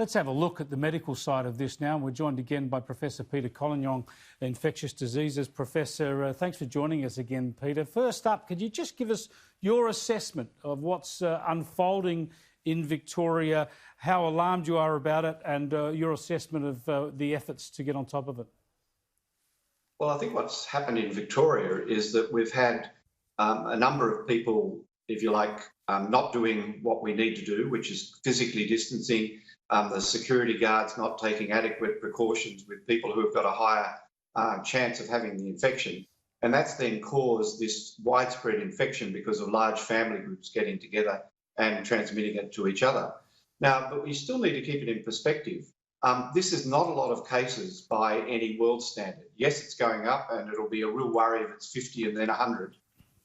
Let's have a look at the medical side of this now. We're joined again by Professor Peter Collignon, infectious diseases professor. Thanks for joining us again, Peter. First up, could you just give us your assessment of what's unfolding in Victoria, how alarmed you are about it, and your assessment of the efforts to get on top of it? Well, I think what's happened in Victoria is that we've had a number of people, if you like, not doing what we need to do, which is physically distancing, the security guards not taking adequate precautions with people who have got a higher chance of having the infection. And that's then caused this widespread infection because of large family groups getting together and transmitting it to each other. Now, but we still need to keep it in perspective. This is not a lot of cases by any world standard. Yes, it's going up and it'll be a real worry if it's 50 and then 100.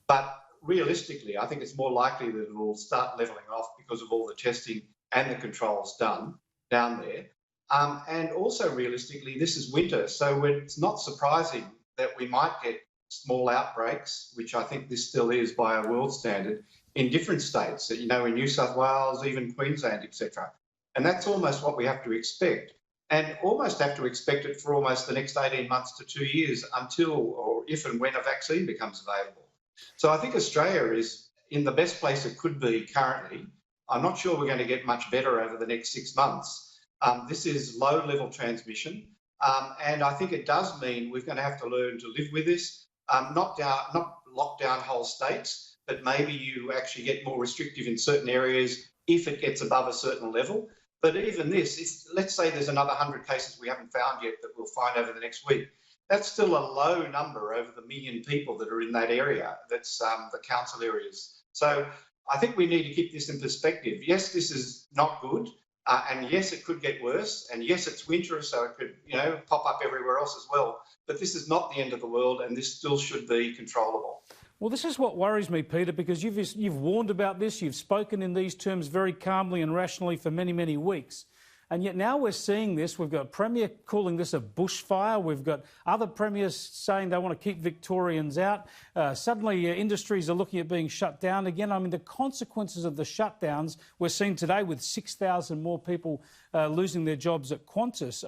But realistically, I think it's more likely that it will start levelling off because of all the testing and the controls done down there. And also realistically, this is winter, so it's not surprising that we might get small outbreaks, which I think this still is by a world standard, in different states, you know, in New South Wales, even Queensland, etc. And that's almost what we have to expect, and almost have to expect it for almost the next 18 months to 2 years until or if and when a vaccine becomes available. So I think Australia is in the best place it could be currently. I'm not sure we're going to get much better over the next 6 months. This is low-level transmission, and I think it does mean we're going to have to learn to live with this, not lock down whole states, but maybe you actually get more restrictive in certain areas if it gets above a certain level. But even this, let's say there's another 100 cases we haven't found yet that we'll find over the next week. That's still a low number over the 1 million people that are in that area. That's the council areas. So I think we need to keep this in perspective. Yes, this is not good. And yes, it could get worse. And yes, it's winter, so it could, you know, pop up everywhere else as well. But this is not the end of the world, and this still should be controllable. Well, this is what worries me, Peter, because you've warned about this. You've spoken in these terms very calmly and rationally for many, many weeks. And yet now we're seeing this. We've got a Premier calling this a bushfire. We've got other premiers saying they want to keep Victorians out. Suddenly industries are looking at being shut down again. I mean, the consequences of the shutdowns we're seeing today with 6,000 more people losing their jobs at Qantas.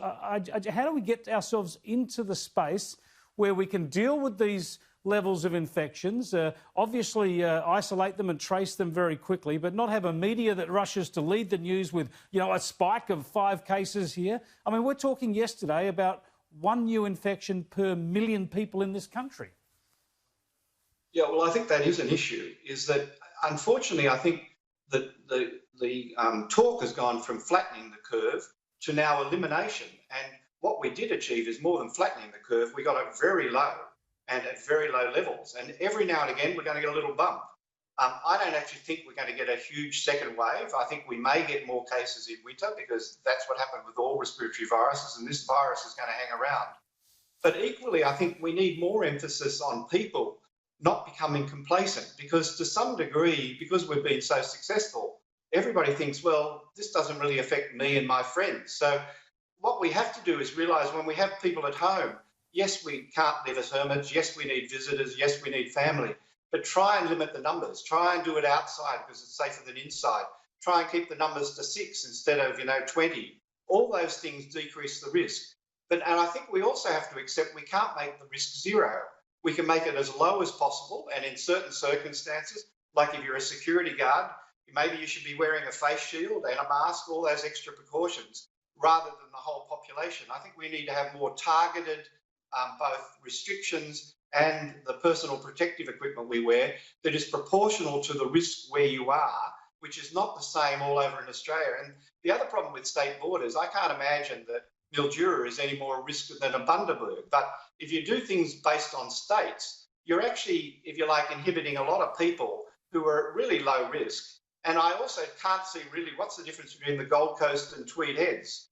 How do we get ourselves into the space where we can deal with these levels of infections, obviously isolate them and trace them very quickly, but not have a media that rushes to lead the news with, you know, a spike of 5 cases here? I mean, we're talking yesterday about 1 new infection per 1 million people in this country. Yeah, well, I think that is an issue, is that unfortunately, I think that the talk has gone from flattening the curve to now elimination. And what we did achieve is more than flattening the curve. We got it very low and at very low levels. And every now and again, we're going to get a little bump. I don't actually think we're going to get a huge second wave. I think we may get more cases in winter because that's what happened with all respiratory viruses, and this virus is going to hang around. But equally, I think we need more emphasis on people not becoming complacent, because to some degree, because we've been so successful, everybody thinks, well, this doesn't really affect me and my friends. So what we have to do is realise when we have people at home, yes, we can't live as hermits. Yes, we need visitors. Yes, we need family. But try and limit the numbers. Try and do it outside because it's safer than inside. Try and keep the numbers to 6 instead of, 20. All those things decrease the risk. And I think we also have to accept we can't make the risk zero. We can make it as low as possible. And in certain circumstances, like if you're a security guard, maybe you should be wearing a face shield and a mask, all those extra precautions, rather than the whole population. I think we need to have more targeted both restrictions and the personal protective equipment we wear that is proportional to the risk where you are, which is not the same all over in Australia. And the other problem with state borders, I can't imagine that Mildura is any more risk than a Bundaberg. But if you do things based on states, you're actually, if you like, inhibiting a lot of people who are at really low risk. And I also can't see really what's the difference between the Gold Coast and Tweed Heads.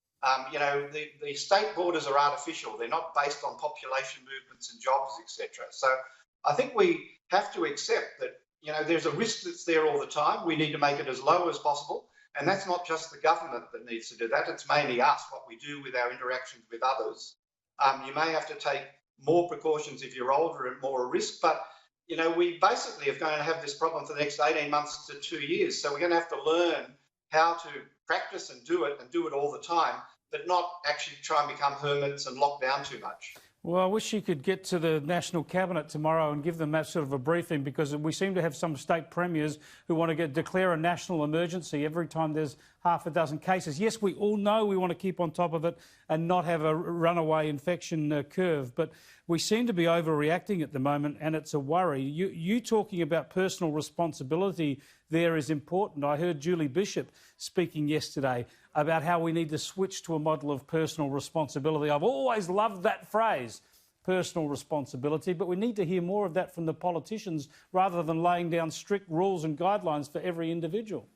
The state borders are artificial. They're not based on population movements and jobs, etc. So I think we have to accept that, there's a risk that's there all the time. We need to make it as low as possible. And that's not just the government that needs to do that. It's mainly us, what we do with our interactions with others. You may have to take more precautions if you're older and more at risk, but we basically are going to have this problem for the next 18 months to 2 years. So we're going to have to learn how to practice and do it all the time, but not actually try and become hermits and lock down too much. Well, I wish you could get to the National Cabinet tomorrow and give them that sort of a briefing, because we seem to have some state premiers who want to declare a national emergency every time there's half a dozen cases. Yes, we all know we want to keep on top of it and not have a runaway infection curve, but we seem to be overreacting at the moment, and it's a worry. You talking about personal responsibility there is important. I heard Julie Bishop speaking yesterday about how we need to switch to a model of personal responsibility. I've always loved that phrase, personal responsibility, but we need to hear more of that from the politicians rather than laying down strict rules and guidelines for every individual.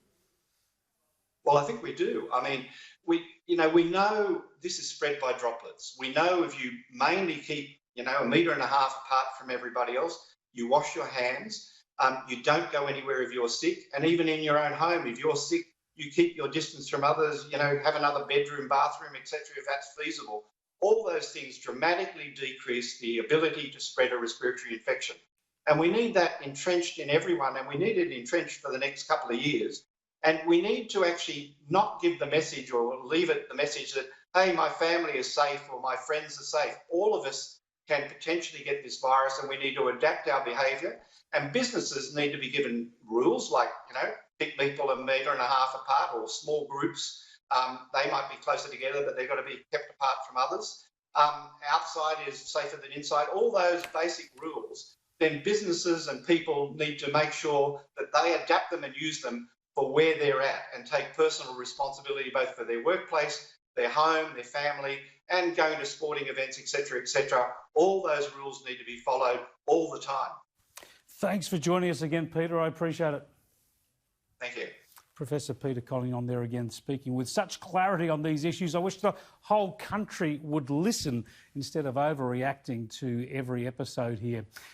Well, I think we do. I mean, we know this is spread by droplets. We know if you mainly keep, 1.5 meters apart from everybody else, you wash your hands, you don't go anywhere if you're sick, and even in your own home, if you're sick, you keep your distance from others, have another bedroom, bathroom, etc., if that's feasible. All those things dramatically decrease the ability to spread a respiratory infection. And we need that entrenched in everyone, and we need it entrenched for the next couple of years. And we need to actually not give the message or leave it the message that, hey, my family is safe or my friends are safe. All of us can potentially get this virus, and we need to adapt our behaviour. And businesses need to be given rules like, pick people 1.5 meters apart, or small groups. They might be closer together, but they've got to be kept apart from others. Outside is safer than inside. All those basic rules, then businesses and people need to make sure that they adapt them and use them for where they're at, and take personal responsibility both for their workplace, their home, their family, and going to sporting events, etc., etc. All those rules need to be followed all the time. Thanks for joining us again, Peter. I appreciate it. Thank you. Professor Peter Collignon there again, speaking with such clarity on these issues. I wish the whole country would listen instead of overreacting to every episode here.